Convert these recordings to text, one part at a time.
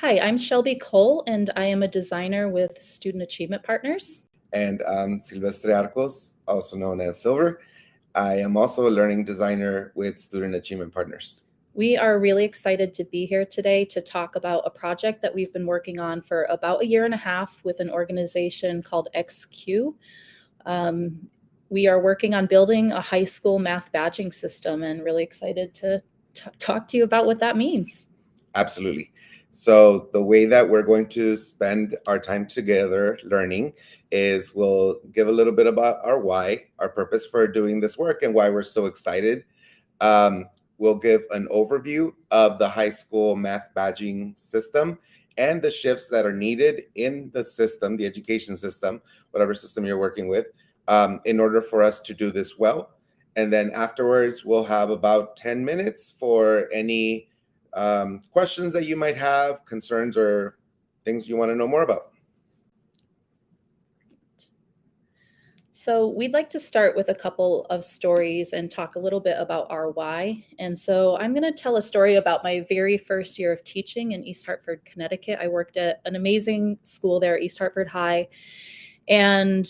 Hi, I'm Shelby Cole, and I am a designer with Student Achievement Partners. And I'm Silvestre Arcos, also known as Silver. I am also a learning designer with Student Achievement Partners. We are really excited to be here today to talk about a project that we've been working on for about a year and a half with an organization called XQ. We are working on building a high school math badging system and really excited to talk to you about what that means. Absolutely. So the way that we're going to spend our time together learning is we'll give a little bit about our why, our purpose for doing this work, and why we're so excited. We'll give an overview of the high school math badging system and the shifts that are needed in the system, the education system, whatever system you're working with, in order for us to do this well. And then afterwards, we'll have about 10 minutes for any questions that you might have, concerns, or things you want to know more about. So we'd like to start with a couple of stories and talk a little bit about our why. And so I'm going to tell a story about my very first year of teaching in East Hartford, Connecticut. I worked at an amazing school there, East Hartford High, and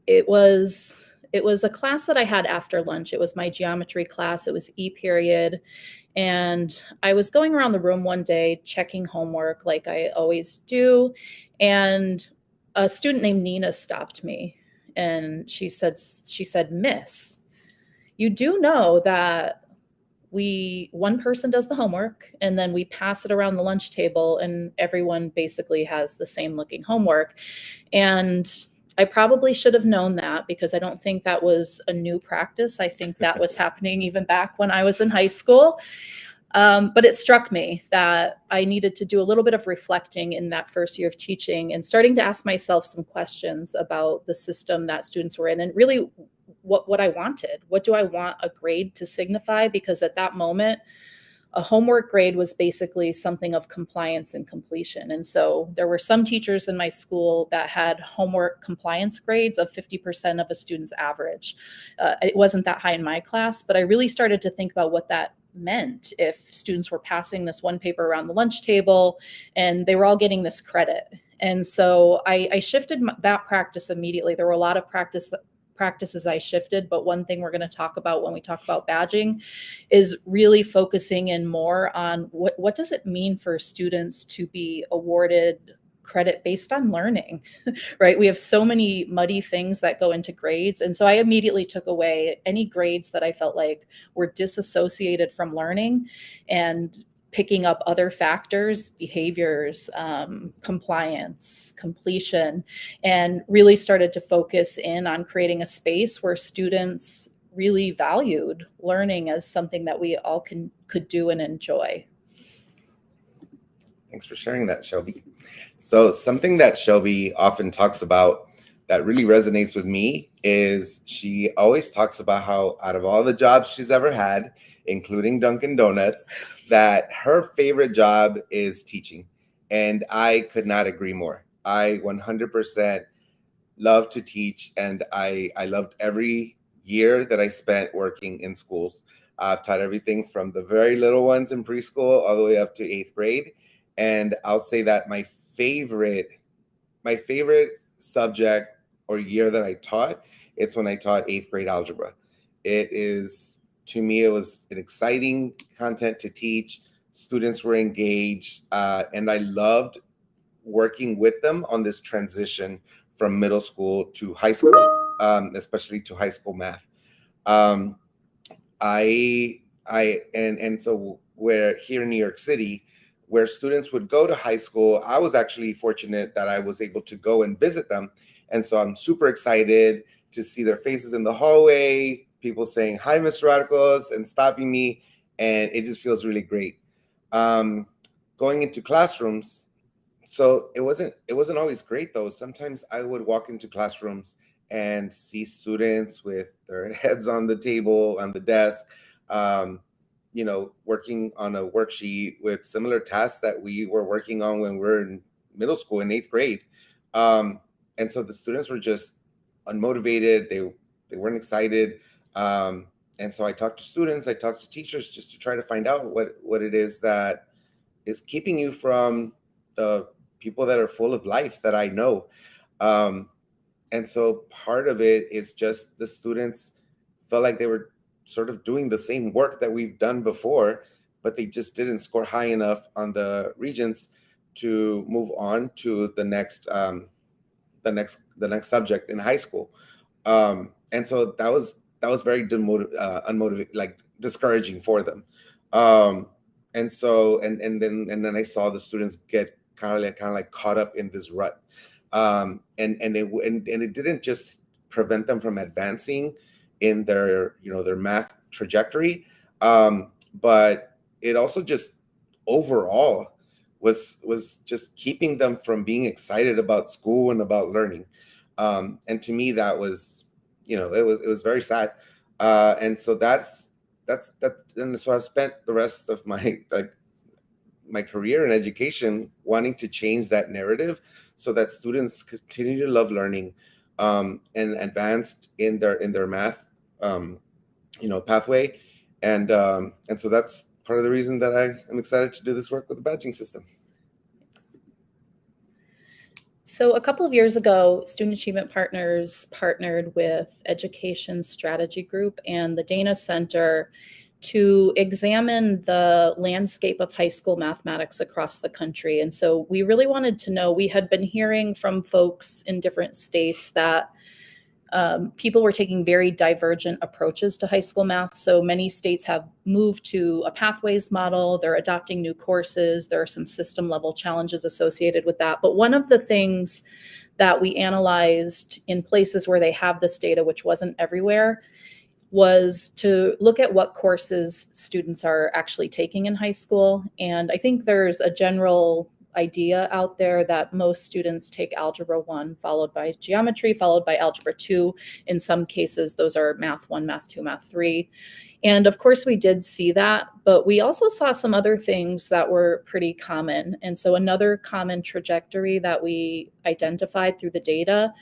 it was a class that I had after lunch. It was my geometry class. It was E period. And I was going around the room one day checking homework like I always do. And a student named Nina stopped me. And she said, "Miss, you do know that one person does the homework and then we pass it around the lunch table and everyone basically has the same looking homework." And I probably should have known that because I don't think that was a new practice. I think that was happening even back when I was in high school. But it struck me that I needed to do a little bit of reflecting in that first year of teaching and starting to ask myself some questions about the system that students were in and really what I wanted. What do I want a grade to signify? Because at that moment, a homework grade was basically something of compliance and completion. And so there were some teachers in my school that had homework compliance grades of 50% of a student's average. It wasn't that high in my class, but I really started to think about what that meant if students were passing this one paper around the lunch table and they were all getting this credit. And so I shifted that practice immediately. There were a lot of practices I shifted, but one thing we're going to talk about when we talk about badging is really focusing in more on what does it mean for students to be awarded credit based on learning, right? We have so many muddy things that go into grades. And so I immediately took away any grades that I felt like were disassociated from learning and picking up other factors, behaviors, compliance, completion, and really started to focus in on creating a space where students really valued learning as something that we all could do and enjoy. Thanks for sharing that, Shelby. So something that Shelby often talks about that really resonates with me is she always talks about how out of all the jobs she's ever had, including Dunkin' Donuts, that her favorite job is teaching. And I could not agree more. I 100% love to teach, and I loved every year that I spent working in schools. I've taught everything from the very little ones in preschool all the way up to 8th grade. And I'll say that my favorite subject or year that I taught, it's when I taught 8th grade algebra. It is, to me, it was an exciting content to teach. Students were engaged, and I loved working with them on this transition from middle school to high school, especially to high school math. So we're here in New York City, where students would go to high school. I was actually fortunate that I was able to go and visit them. And so I'm super excited to see their faces in the hallway, people saying, "Hi, Mr. Arcos," and stopping me. And it just feels really great. Going into classrooms, so it wasn't always great though. Sometimes I would walk into classrooms and see students with their heads on the table, on the desk, working on a worksheet with similar tasks that we were working on when we were in middle school in 8th grade. And so the students were just unmotivated. They weren't excited. And so I talked to students, I talked to teachers just to try to find out what it is that is keeping you from the people that are full of life that I know. And so part of it is just the students felt like they were sort of doing the same work that we've done before, but they just didn't score high enough on the regents to move on to the next subject in high school. And so that was very unmotivated, like discouraging for them. And so and then I saw the students get kind of like caught up in this rut. And it didn't just prevent them from advancing in their their math trajectory, but it also just overall was just keeping them from being excited about school and about learning. And to me, that was, it was very sad. And so that's that. And so I've spent the rest of my career in education wanting to change that narrative so that students continue to love learning, and advanced in their math pathway. And so that's part of the reason that I am excited to do this work with the badging system. So a couple of years ago, Student Achievement Partners partnered with Education Strategy Group and the Dana Center to examine the landscape of high school mathematics across the country. And so we really wanted to know, we had been hearing from folks in different states that people were taking very divergent approaches to high school math. So many states have moved to a pathways model. They're adopting new courses. There are some system level challenges associated with that. But one of the things that we analyzed in places where they have this data, which wasn't everywhere, was to look at what courses students are actually taking in high school. And I think there's a general idea out there that most students take Algebra 1, followed by geometry, followed by Algebra 2. In some cases, those are Math 1, Math 2, Math 3. And of course, we did see that, but we also saw some other things that were pretty common. And so another common trajectory that we identified through the data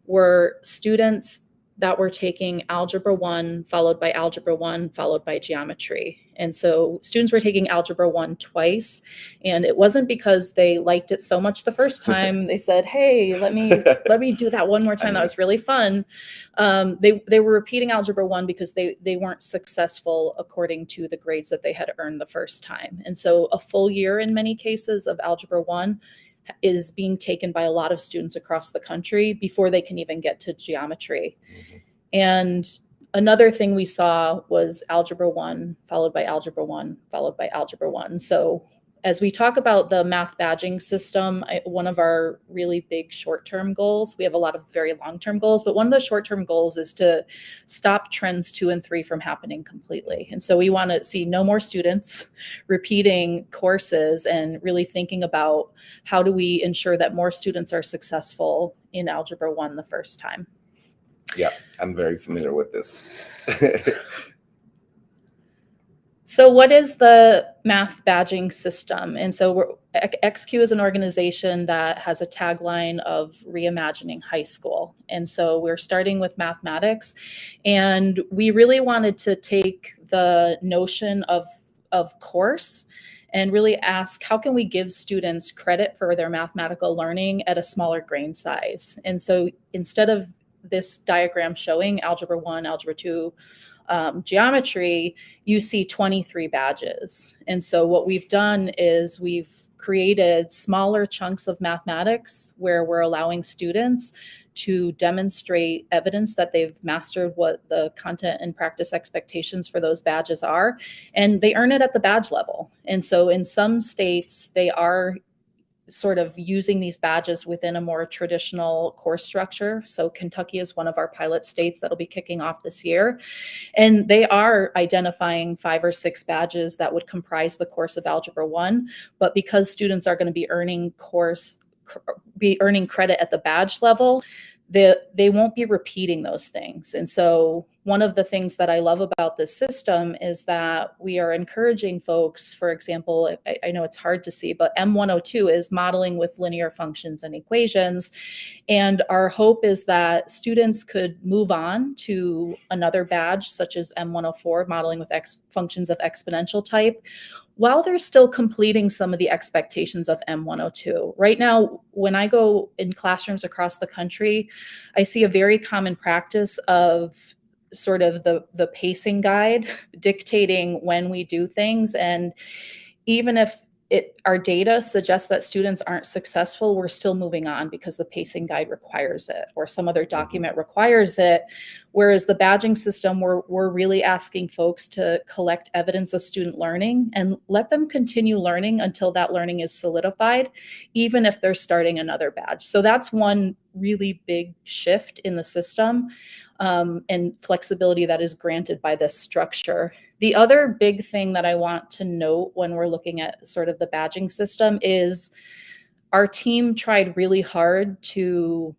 were students that were taking Algebra 1, followed by Algebra 1, followed by geometry. And so students were taking Algebra 1 twice, and it wasn't because they liked it so much the first time. They said, hey, let me do that one more time. That was really fun. They were repeating Algebra 1 because they weren't successful according to the grades that they had earned the first time. And so a full year in many cases of Algebra 1 is being taken by a lot of students across the country before they can even get to geometry. Mm-hmm. And another thing we saw was Algebra 1, followed by Algebra 1, followed by Algebra 1. So as we talk about the math badging system, one of our really big short-term goals, we have a lot of very long-term goals, but one of the short-term goals is to stop trends 2 and 3 from happening completely. And so we want to see no more students repeating courses and really thinking about how do we ensure that more students are successful in Algebra 1 the first time. Yeah, I'm very familiar with this. So what is the math badging system? And so XQ is an organization that has a tagline of reimagining high school. And so we're starting with mathematics, and we really wanted to take the notion of course and really ask, how can we give students credit for their mathematical learning at a smaller grain size? And so instead of this diagram showing Algebra 1, Algebra 2, geometry, you see 23 badges. And so what we've done is we've created smaller chunks of mathematics where we're allowing students to demonstrate evidence that they've mastered what the content and practice expectations for those badges are, and they earn it at the badge level. And so in some states, they are sort of using these badges within a more traditional course structure. So Kentucky is one of our pilot states that'll be kicking off this year. And they are identifying 5 or 6 badges that would comprise the course of Algebra 1. But because students are going to be earning credit at the badge level, they won't be repeating those things. And so one of the things that I love about this system is that we are encouraging folks, for example, I know it's hard to see, but M102 is modeling with linear functions and equations. And our hope is that students could move on to another badge, such as M104, modeling with functions of exponential type, while they're still completing some of the expectations of M102. Right now, when I go in classrooms across the country, I see a very common practice of sort of the pacing guide dictating when we do things. And even if our data suggests that students aren't successful, we're still moving on because the pacing guide requires it or some other document requires it. Whereas the badging system, we're really asking folks to collect evidence of student learning and let them continue learning until that learning is solidified, even if they're starting another badge. So that's one really big shift in the system and flexibility that is granted by this structure. The other big thing that I want to note when we're looking at sort of the badging system is our team tried really hard to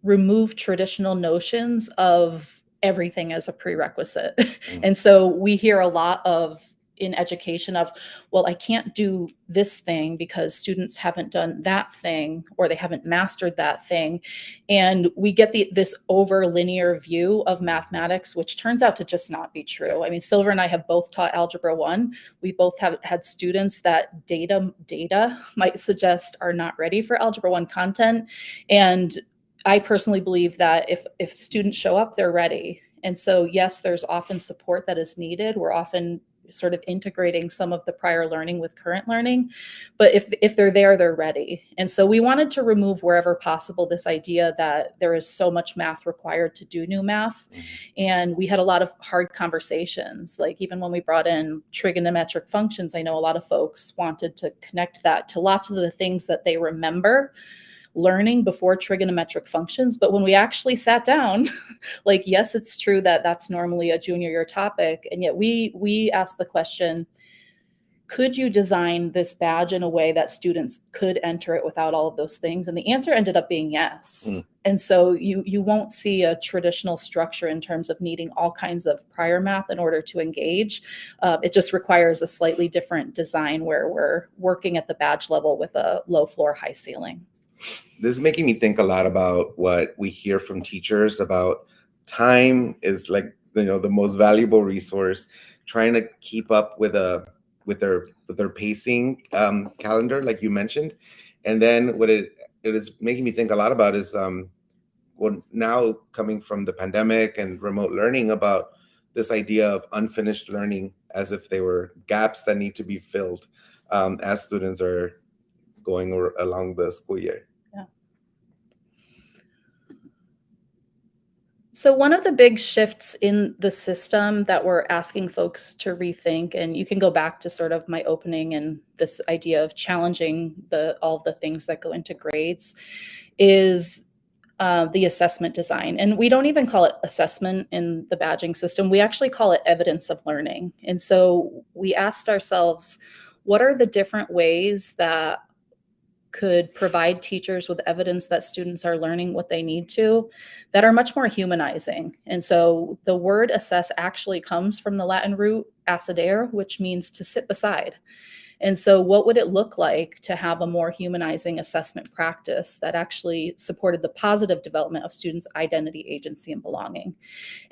remove traditional notions of everything as a prerequisite. And so we hear a lot of in education of, well, I can't do this thing because students haven't done that thing or they haven't mastered that thing. And we get this over linear view of mathematics, which turns out to just not be true. I mean, Silver and I have both taught Algebra 1. We both have had students that data might suggest are not ready for Algebra 1 content. And I personally believe that if students show up, they're ready. And so, yes, there's often support that is needed. We're often sort of integrating some of the prior learning with current learning, but if they're there, they're ready. And so we wanted to remove wherever possible this idea that there is so much math required to do new math. And we had a lot of hard conversations, like even when we brought in trigonometric functions, I know a lot of folks wanted to connect that to lots of the things that they remember learning before trigonometric functions. But when we actually sat down, like, yes, it's true that that's normally a junior year topic. And yet we asked the question, could you design this badge in a way that students could enter it without all of those things? And the answer ended up being yes. And so you won't see a traditional structure in terms of needing all kinds of prior math in order to engage. It just requires a slightly different design where we're working at the badge level with a low floor, high ceiling. This is making me think a lot about what we hear from teachers about time is like, the most valuable resource, trying to keep up with their pacing calendar, like you mentioned. And then what it is making me think a lot about is well, now coming from the pandemic and remote learning, about this idea of unfinished learning as if they were gaps that need to be filled as students are going along the school year. So one of the big shifts in the system that we're asking folks to rethink, and you can go back to sort of my opening and this idea of challenging all the things that go into grades, is the assessment design. And we don't even call it assessment in the badging system. We actually call it evidence of learning. And so we asked ourselves, what are the different ways that could provide teachers with evidence that students are learning what they need to, that are much more humanizing. And so the word assess actually comes from the Latin root assedere, which means to sit beside. And so what would it look like to have a more humanizing assessment practice that actually supported the positive development of students' identity, agency, and belonging?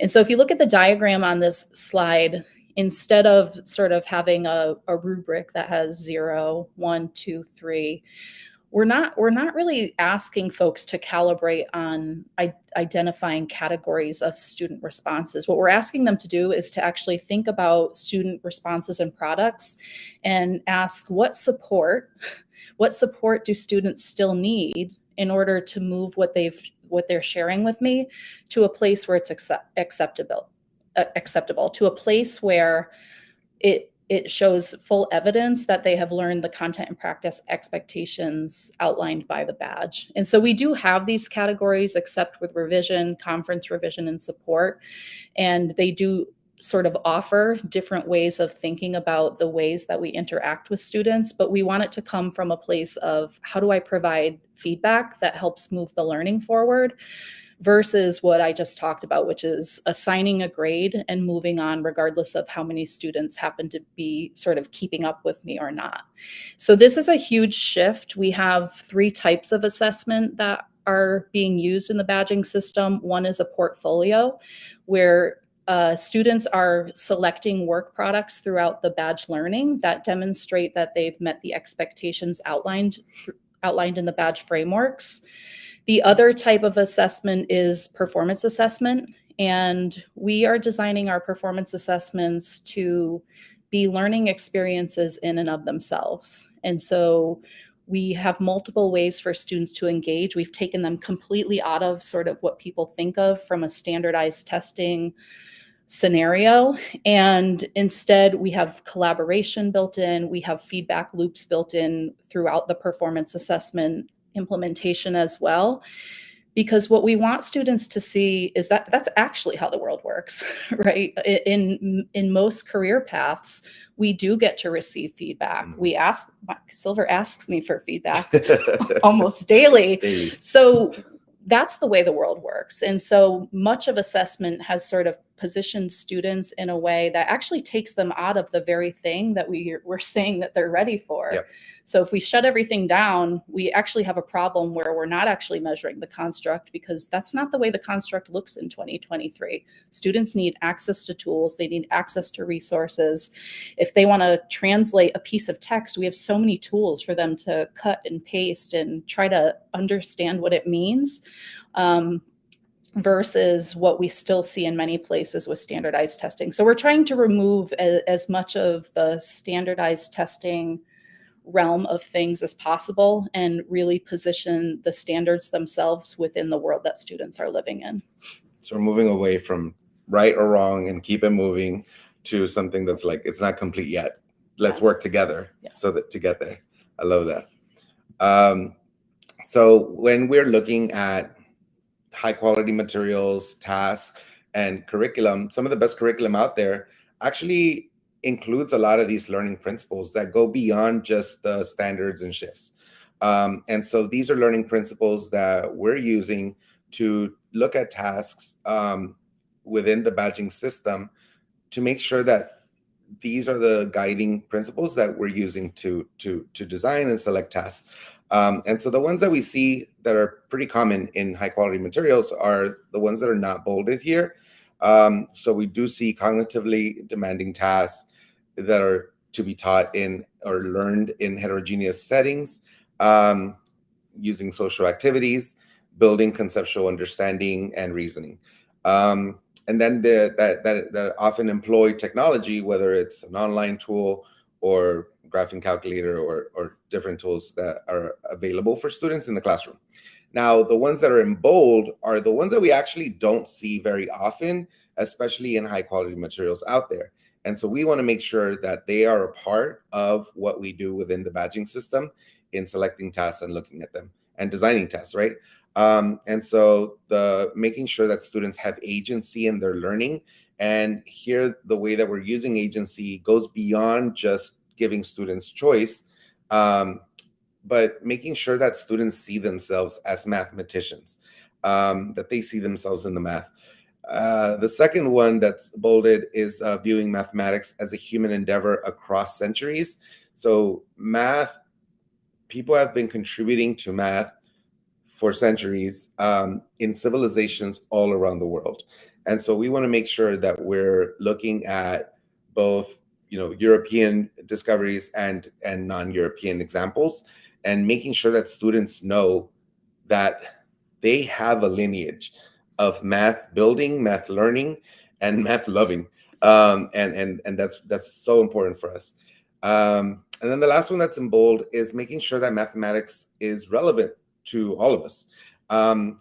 And so if you look at the diagram on this slide, instead of sort of having a rubric that has 0, 1, 2, 3, we're not really asking folks to calibrate on identifying categories of student responses. What we're asking them to do is to actually think about student responses and products and ask what support do students still need in order to move what they're sharing with me to a place where it's acceptable, to a place where it shows full evidence that they have learned the content and practice expectations outlined by the badge. And so we do have these categories, except with revision, conference revision, and support. And they do sort of offer different ways of thinking about the ways that we interact with students, but we want it to come from a place of, how do I provide feedback that helps move the learning forward? versus what I just talked about, which is assigning a grade and moving on regardless of how many students happen to be sort of keeping up with me or not. So this is a huge shift. We have 3 types of assessment that are being used in the badging system. One is a portfolio, where students are selecting work products throughout the badge learning that demonstrate that they've met the expectations outlined in the badge frameworks. The other type of assessment is performance assessment, and we are designing our performance assessments to be learning experiences in and of themselves. And so we have multiple ways for students to engage. We've taken them completely out of sort of what people think of from a standardized testing scenario. And instead, we have collaboration built in, we have feedback loops built in throughout the performance assessment implementation as well. Because what we want students to see is that that's actually how the world works, right? In most career paths, we do get to receive feedback. We ask, Silver asks me for feedback almost daily. So that's the way the world works. And so much of assessment has sort of positioned students in a way that actually takes them out of the very thing that we're saying that they're ready for. Yep. So if we shut everything down, we actually have a problem where we're not actually measuring the construct, because that's not the way the construct looks in 2023. Students need access to tools. They need access to resources. If they want to translate a piece of text, we have so many tools for them to cut and paste and try to understand what it means. Versus what we still see in many places with standardized testing. So we're trying to remove as much of the standardized testing realm of things as possible and really position the standards themselves within the world that students are living in. So we're moving away from right or wrong and keep it moving to something that's like, it's not complete yet. Let's work together so that to get there. I love that. So when we're looking at high quality materials, tasks, and curriculum, some of the best curriculum out there actually includes a lot of these learning principles that go beyond just the standards and shifts. And so these are learning principles that we're using to look at tasks within the badging system to make sure that these are the guiding principles that we're using to design and select tasks. And so the ones that we see that are pretty common in high quality materials are the ones that are not bolded here. So we do see cognitively demanding tasks that are to be taught in or learned in heterogeneous settings, using social activities, building conceptual understanding and reasoning. And then that often employ technology, whether it's an online tool or graphing calculator or different tools that are available for students in the classroom. Now, the ones that are in bold are the ones that we actually don't see very often, especially in high quality materials out there. And so we want to make sure that they are a part of what we do within the badging system in selecting tasks and looking at them and designing tests, right? And so making sure that students have agency in their learning. And here, the way that we're using agency goes beyond just giving students choice, but making sure that students see themselves as mathematicians, that they see themselves in the math. The second one that's bolded is viewing mathematics as a human endeavor across centuries. So math, people have been contributing to math for centuries in civilizations all around the world. And so we want to make sure that we're looking at both, European discoveries and non-European examples, and making sure that students know that they have a lineage of math building, math learning, and math loving. And that's so important for us. And then the last one that's in bold is making sure that mathematics is relevant to all of us.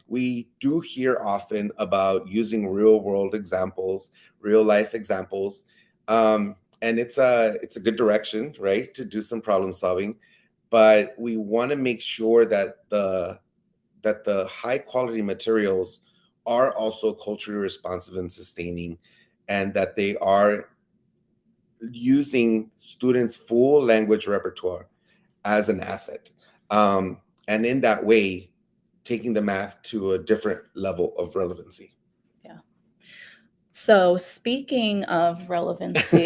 We do hear often about using real world examples, real life examples. And it's a good direction, right, to do some problem solving. But we want to make sure that the high quality materials are also culturally responsive and sustaining, and that they are using students' full language repertoire as an asset. And in that way, taking the math to a different level of relevancy. Yeah. So speaking of relevancy,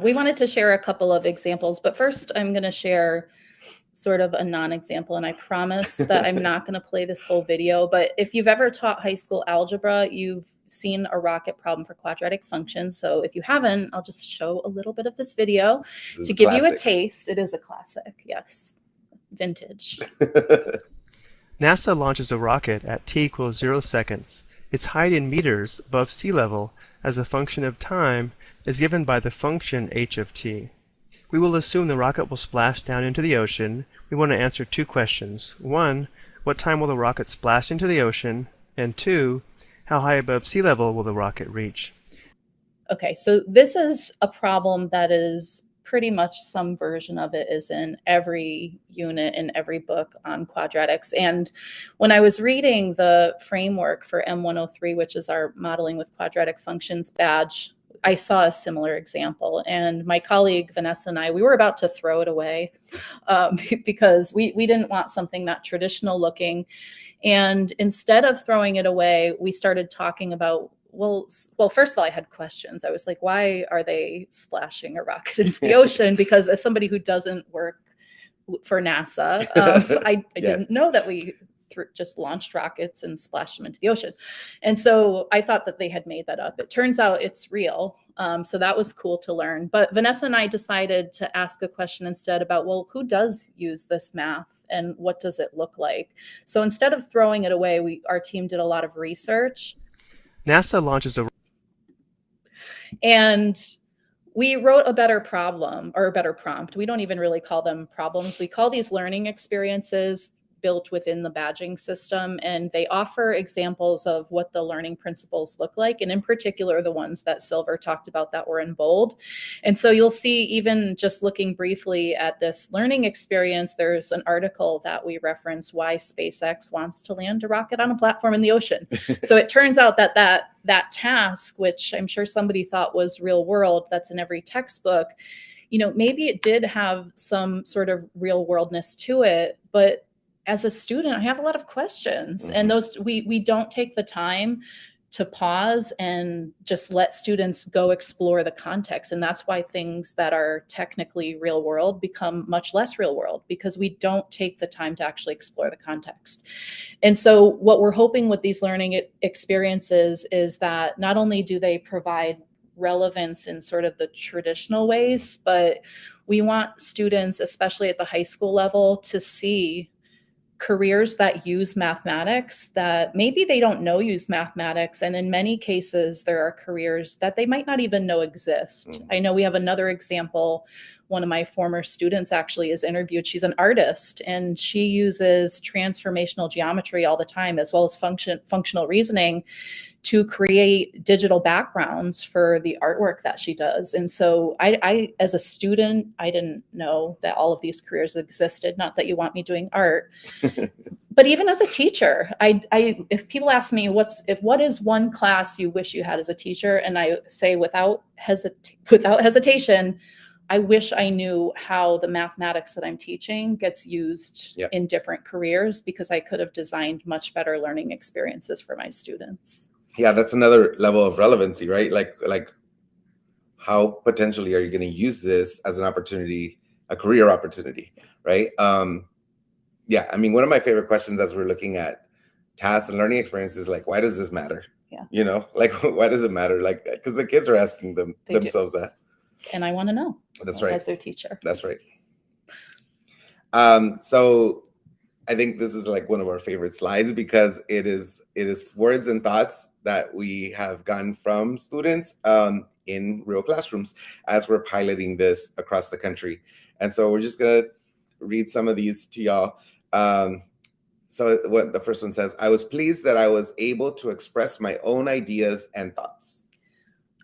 we wanted to share a couple of examples, but first I'm going to share sort of a non-example, and I promise that I'm not going to play this whole video, but if you've ever taught high school algebra, you've seen a rocket problem for quadratic functions. So if you haven't, I'll just show a little bit of this video to give you a taste. It is a classic, yes, vintage. NASA launches a rocket at t equals 0 seconds. Its height in meters above sea level as a function of time is given by the function h of t. We will assume the rocket will splash down into the ocean. We want to answer two questions. 1, what time will the rocket splash into the ocean? And 2, how high above sea level will the rocket reach? Okay, so this is a problem that is pretty much some version of it is in every unit in every book on quadratics. And when I was reading the framework for M103, which is our modeling with quadratic functions badge, I saw a similar example, and my colleague Vanessa and I, we were about to throw it away because we didn't want something that traditional looking. And instead of throwing it away, we started talking about, well, first of all, I had questions. I was like, why are they splashing a rocket into the ocean? Because as somebody who doesn't work for NASA, I didn't know that we just launched rockets and splashed them into the ocean. And so I thought that they had made that up. It turns out it's real. So that was cool to learn. But Vanessa and I decided to ask a question instead about, well, who does use this math and what does it look like? So instead of throwing it away, our team did a lot of research. NASA launches a... And we wrote a better problem or a better prompt. We don't even really call them problems. We call these learning experiences built within the badging system, and they offer examples of what the learning principles look like, and in particular the ones that Silver talked about that were in bold. And so you'll see, even just looking briefly at this learning experience, there's an article that we reference, why SpaceX wants to land a rocket on a platform in the ocean. So it turns out that that task, which I'm sure somebody thought was real world, that's in every textbook, maybe it did have some sort of real worldness to it, but as a student, I have a lot of questions, and those we don't take the time to pause and just let students go explore the context. And that's why things that are technically real world become much less real world, because we don't take the time to actually explore the context. And so what we're hoping with these learning experiences is that not only do they provide relevance in sort of the traditional ways, but we want students, especially at the high school level, to see careers that use mathematics that maybe they don't know use mathematics. And in many cases, there are careers that they might not even know exist. I know we have another example. One of my former students actually is interviewed. She's an artist, and she uses transformational geometry all the time, as well as functional reasoning, to create digital backgrounds for the artwork that she does. And so I, as a student, I didn't know that all of these careers existed. Not that you want me doing art, but even as a teacher, if people ask me what is one class you wish you had as a teacher, and I say without hesitation, I wish I knew how the mathematics that I'm teaching gets used in different careers, because I could have designed much better learning experiences for my students. Yeah, that's another level of relevancy, right? Like how potentially are you going to use this as an opportunity, a career opportunity, right? Yeah, I mean, one of my favorite questions as we're looking at tasks and learning experiences, like, why does this matter? Yeah. Like, why does it matter? Like, because the kids are asking themselves that. And I want to know. That's right. As their teacher. That's right. So I think this is like one of our favorite slides, because it is words and thoughts that we have gotten from students in real classrooms as we're piloting this across the country. And so we're just gonna read some of these to y'all. So what the first one says: I was pleased that I was able to express my own ideas and thoughts.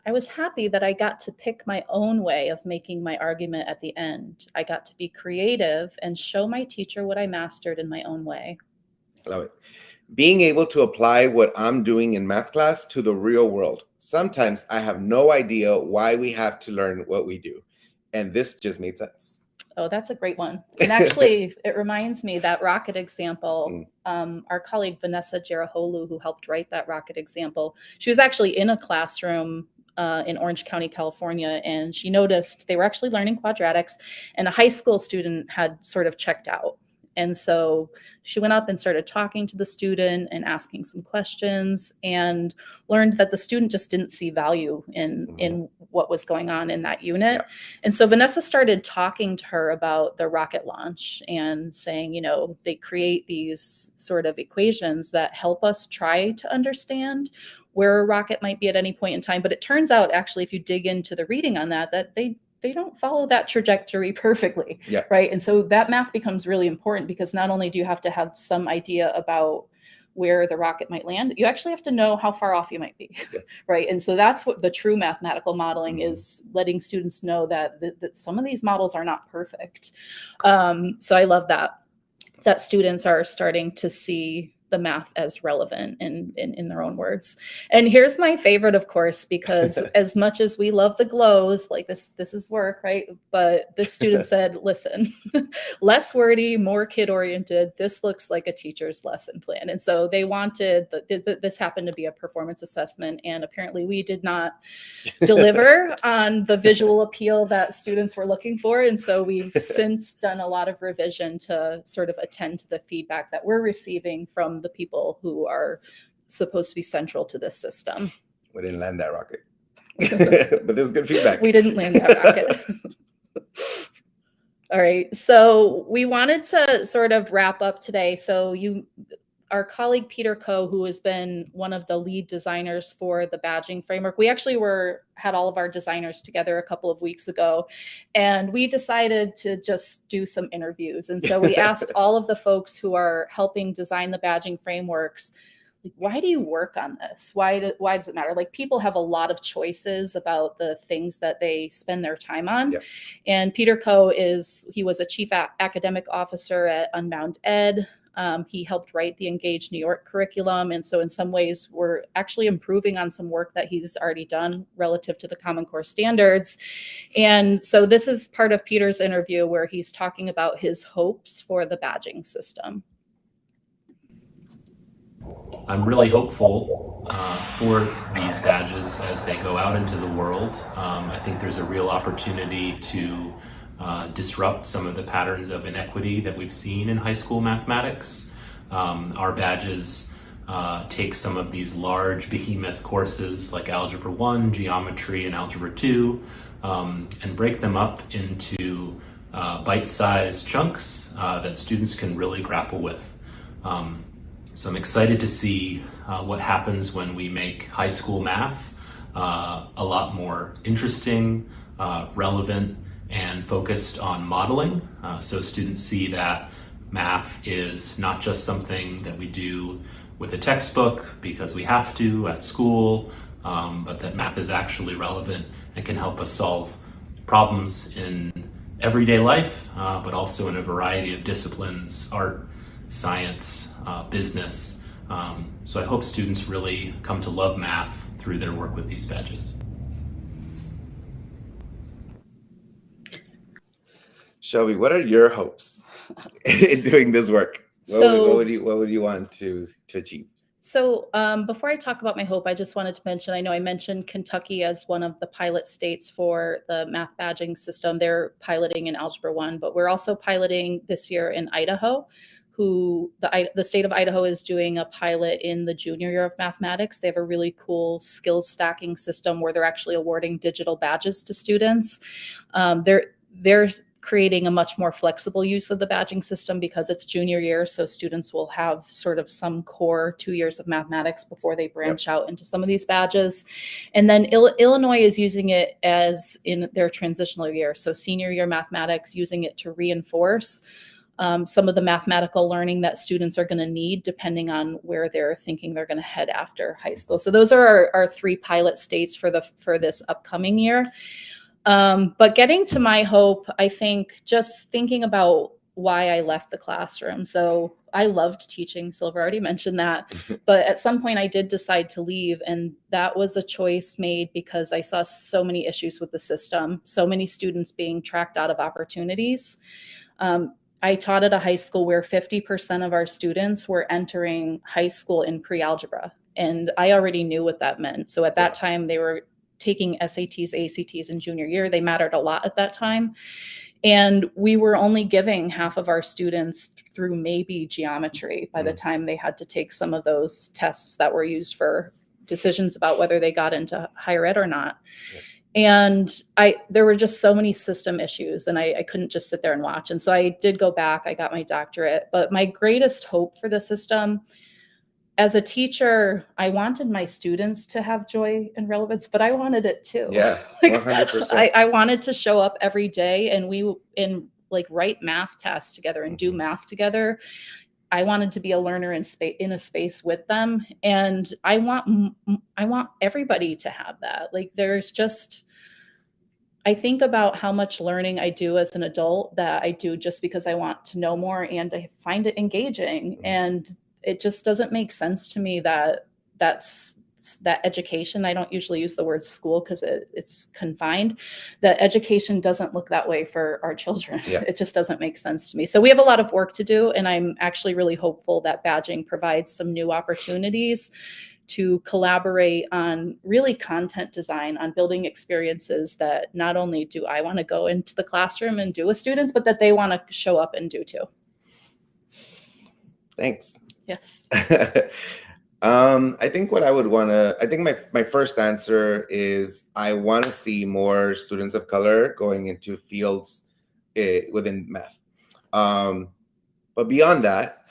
I was happy that I got to pick my own way of making my argument at the end. I got to be creative and show my teacher what I mastered in my own way. Love it. Being able to apply what I'm doing in math class to the real world. Sometimes I have no idea why we have to learn what we do, and this just made sense. Oh, that's a great one. And actually, it reminds me that rocket example, our colleague Vanessa Jaraholu, who helped write that rocket example, she was actually in a classroom in Orange County, California, and she noticed they were actually learning quadratics, and a high school student had sort of checked out. And so she went up and started talking to the student and asking some questions, and learned that the student just didn't see value in what was going on in that unit. Yeah. And so Vanessa started talking to her about the rocket launch and saying, you know, they create these sort of equations that help us try to understand where a rocket might be at any point in time. But it turns out, actually, if you dig into the reading on that, that they don't follow that trajectory perfectly, yeah. Right? And so that math becomes really important, because not only do you have to have some idea about where the rocket might land, you actually have to know how far off you might be, yeah. Right? And so that's what the true mathematical modeling is, letting students know that some of these models are not perfect. So I love that students are starting to see the math as relevant in their own words. And here's my favorite, of course, because as much as we love the glows, like this is work, right? But this student said, listen, less wordy, more kid-oriented. This looks like a teacher's lesson plan. And so they wanted, this happened to be a performance assessment, and apparently we did not deliver on the visual appeal that students were looking for. And so we've since done a lot of revision to sort of attend to the feedback that we're receiving from the people who are supposed to be central to this system. We didn't land that rocket, but there's good feedback. We didn't land that rocket. All right, so we wanted to sort of wrap up today. So our colleague Peter Coe, who has been one of the lead designers for the badging framework, we actually had all of our designers together a couple of weeks ago, and we decided to just do some interviews. And so we asked all of the folks who are helping design the badging frameworks, like, why do you work on this? Why does it matter? Like, people have a lot of choices about the things that they spend their time on. Yep. And Peter Coe he was a chief academic officer at Unbound Ed. He helped write the Engage New York curriculum. And so in some ways, we're actually improving on some work that he's already done relative to the Common Core standards. And so this is part of Peter's interview where he's talking about his hopes for the badging system. I'm really hopeful for these badges as they go out into the world. I think there's a real opportunity to disrupt some of the patterns of inequity that we've seen in high school mathematics. Our badges take some of these large behemoth courses like Algebra 1, Geometry, and Algebra 2, and break them up into bite-sized chunks that students can really grapple with. So I'm excited to see what happens when we make high school math a lot more interesting, relevant, and focused on modeling, so students see that math is not just something that we do with a textbook because we have to at school, but that math is actually relevant and can help us solve problems in everyday life, but also in a variety of disciplines, art, science, business. So I hope students really come to love math through their work with these badges. Shelbi, what are your hopes in doing this work? What would you want to achieve? So before I talk about my hope, I just wanted to mention, I know I mentioned Kentucky as one of the pilot states for the math badging system. They're piloting in Algebra 1, but we're also piloting this year in Idaho, the state of Idaho is doing a pilot in the junior year of mathematics. They have a really cool skills stacking system where they're actually awarding digital badges to students. They're creating a much more flexible use of the badging system because it's junior year, so students will have sort of some core 2 years of mathematics before they branch out into some of these badges. And then Illinois is using it as in their transitional year, so senior year mathematics, using it to reinforce some of the mathematical learning that students are going to need depending on where they're thinking they're going to head after high school. So those are our 3 pilot states for this upcoming year. But getting to my hope, I think just thinking about why I left the classroom. So I loved teaching. Silver already mentioned that. But at some point I did decide to leave. And that was a choice made because I saw so many issues with the system, so many students being tracked out of opportunities. I taught at a high school where 50% of our students were entering high school in pre-algebra. And I already knew what that meant. So at that time, they were taking SATs, ACTs in junior year. They mattered a lot at that time. And we were only giving half of our students through maybe geometry by the time they had to take some of those tests that were used for decisions about whether they got into higher ed or not. And there were just so many system issues, and I couldn't just sit there and watch. And so I did go back, I got my doctorate, but my greatest hope for the system, as a teacher, I wanted my students to have joy and relevance, but I wanted it too. Yeah, 100%. I wanted to show up every day and write math tests together and do math together. I wanted to be a learner in a space with them. And I want everybody to have that. Like, I think about how much learning I do as an adult that I do just because I want to know more and I find it engaging. And it just doesn't make sense to me that education, I don't usually use the word school because it's confined, that education doesn't look that way for our children. Yeah. It just doesn't make sense to me. So we have a lot of work to do, and I'm actually really hopeful that badging provides some new opportunities to collaborate on really content design, on building experiences that not only do I want to go into the classroom and do with students, but that they want to show up and do too. Thanks. Yes. I think my first answer is I want to see more students of color going into fields within math. But beyond that,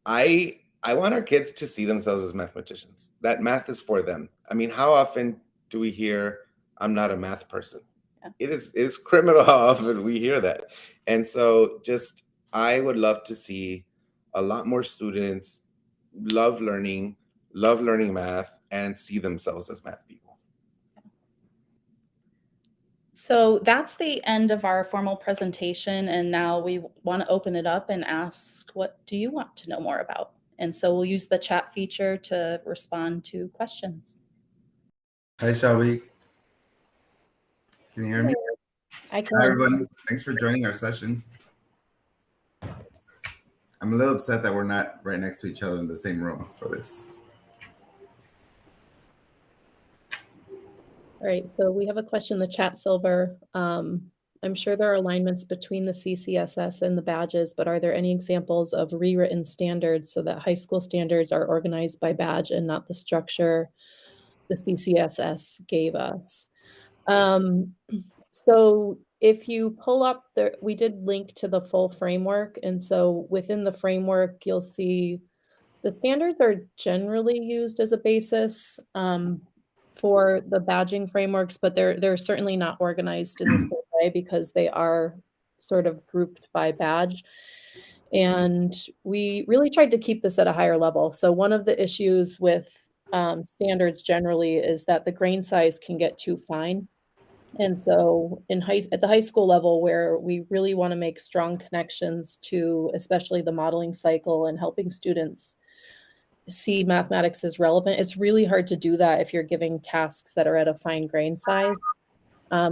I want our kids to see themselves as mathematicians, that math is for them. I mean, how often do we hear, I'm not a math person? Yeah. It is criminal how often we hear that. And so I would love to see a lot more students love learning math, and see themselves as math people. So that's the end of our formal presentation. And now we want to open it up and ask, what do you want to know more about? And so we'll use the chat feature to respond to questions. Hi, Shelbi. Can you hear me? I can. Hi, everyone. Thanks for joining our session. I'm a little upset that we're not right next to each other in the same room for this. All right, so we have a question in the chat, Silver. I'm sure there are alignments between the CCSS and the badges, but are there any examples of rewritten standards so that high school standards are organized by badge and not the structure the CCSS gave us? So if you pull up we did link to the full framework. And so within the framework, you'll see the standards are generally used as a basis for the badging frameworks, but they're certainly not organized in the same way because they are sort of grouped by badge. And we really tried to keep this at a higher level. So one of the issues with standards generally is that the grain size can get too fine. And so at the high school level, where we really want to make strong connections to especially the modeling cycle and helping students see mathematics as relevant, it's really hard to do that if you're giving tasks that are at a fine grain size.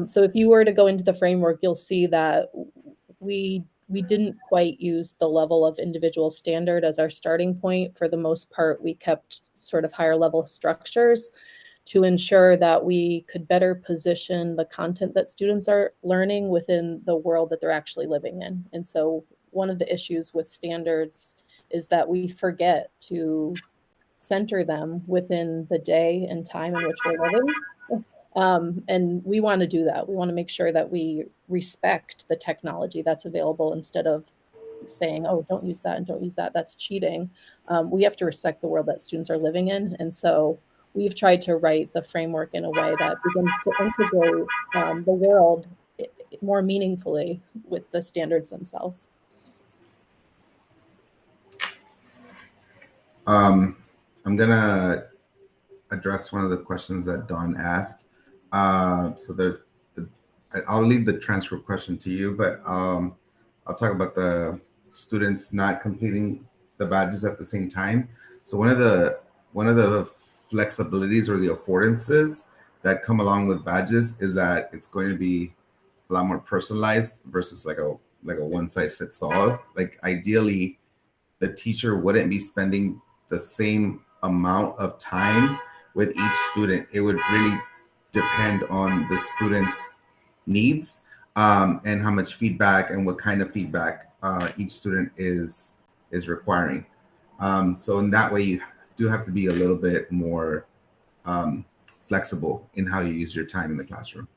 So if you were to go into the framework, you'll see that we didn't quite use the level of individual standard as our starting point. For the most part, we kept sort of higher level structures to ensure that we could better position the content that students are learning within the world that they're actually living in. And so one of the issues with standards is that we forget to center them within the day and time in which we're living. And we want to do that. We want to make sure that we respect the technology that's available instead of saying, oh, don't use that and don't use that, that's cheating. We have to respect the world that students are living in. And so we've tried to write the framework in a way that begins to integrate the world more meaningfully with the standards themselves. I'm gonna address one of the questions that Dawn asked. So I'll leave the transcript question to you, but I'll talk about the students not completing the badges at the same time. So one of the flexibilities or the affordances that come along with badges is that it's going to be a lot more personalized versus like a one size fits all. Like ideally, the teacher wouldn't be spending the same amount of time with each student. It would really depend on the student's needs and how much feedback and what kind of feedback each student is requiring. So in that way, you do have to be a little bit more flexible in how you use your time in the classroom.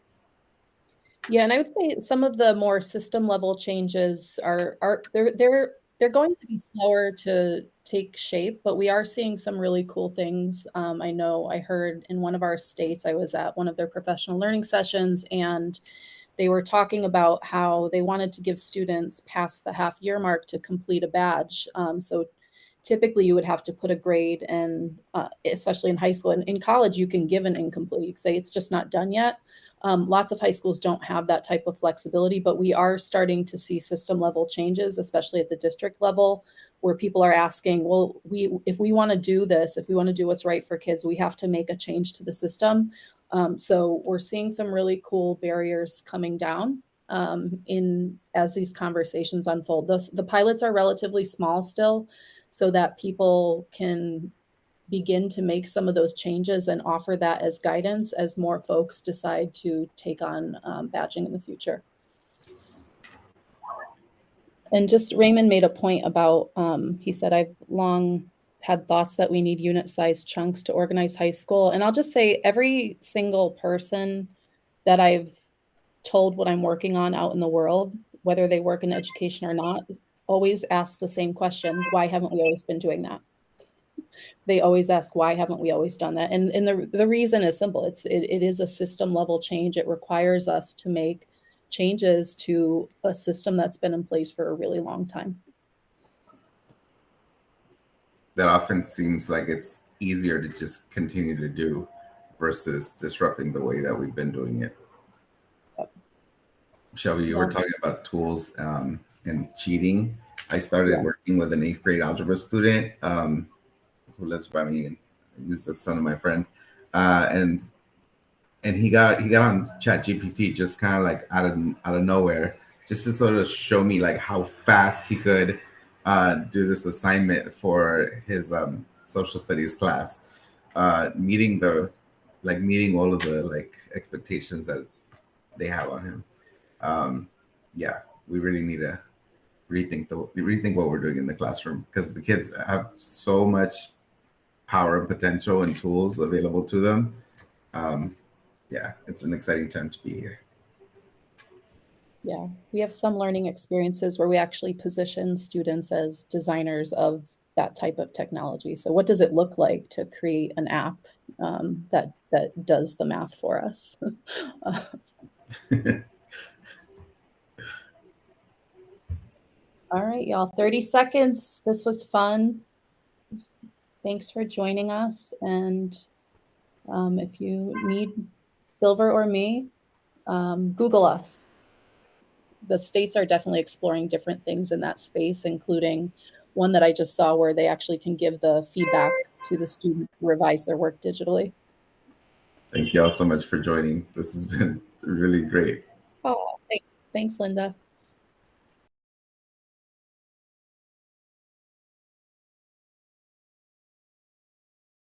Yeah, and I would say some of the more system level changes are they're going to be slower to take shape, but we are seeing some really cool things. I know I heard in one of our states, I was at one of their professional learning sessions, and they were talking about how they wanted to give students past the half year mark to complete a badge. So typically you would have to put a grade, and especially in high school and in college, you can give an incomplete. You can say it's just not done yet. Lots of high schools don't have that type of flexibility, but we are starting to see system level changes, especially at the district level, where people are asking, well, if we want to do this, if we want to do what's right for kids, we have to make a change to the system. So we're seeing some really cool barriers coming down as these conversations unfold. The pilots are relatively small still, so that people can begin to make some of those changes and offer that as guidance as more folks decide to take on badging in the future. And just Raymond made a point about, he said, I've long had thoughts that we need unit-sized chunks to organize high school. And I'll just say every single person that I've told what I'm working on out in the world, whether they work in education or not, always ask the same question: why haven't we always been doing that? They always ask, why haven't we always done that? And the reason is simple. It is a system level change. It requires us to make changes to a system that's been in place for a really long time. That often seems like it's easier to just continue to do versus disrupting the way that we've been doing it. Yep. Shelbi, you were talking about tools and cheating. I started working with an 8th grade algebra student who lives by me, and he's the son of my friend, and he got on ChatGPT just kind of like out of nowhere, just to sort of show me like how fast he could do this assignment for his social studies class, meeting all of the like expectations that they have on him. Yeah, we really need to rethink what we're doing in the classroom, because the kids have so much power and potential and tools available to them. Yeah, it's an exciting time to be here. Yeah, we have some learning experiences where we actually position students as designers of that type of technology. So what does it look like to create an app that does the math for us? All right, y'all, 30 seconds. This was fun. Thanks for joining us. And if you need Silver or me, Google us. The states are definitely exploring different things in that space, including one that I just saw where they actually can give the feedback to the student to revise their work digitally. Thank you all so much for joining. This has been really great. Oh, thanks, Linda.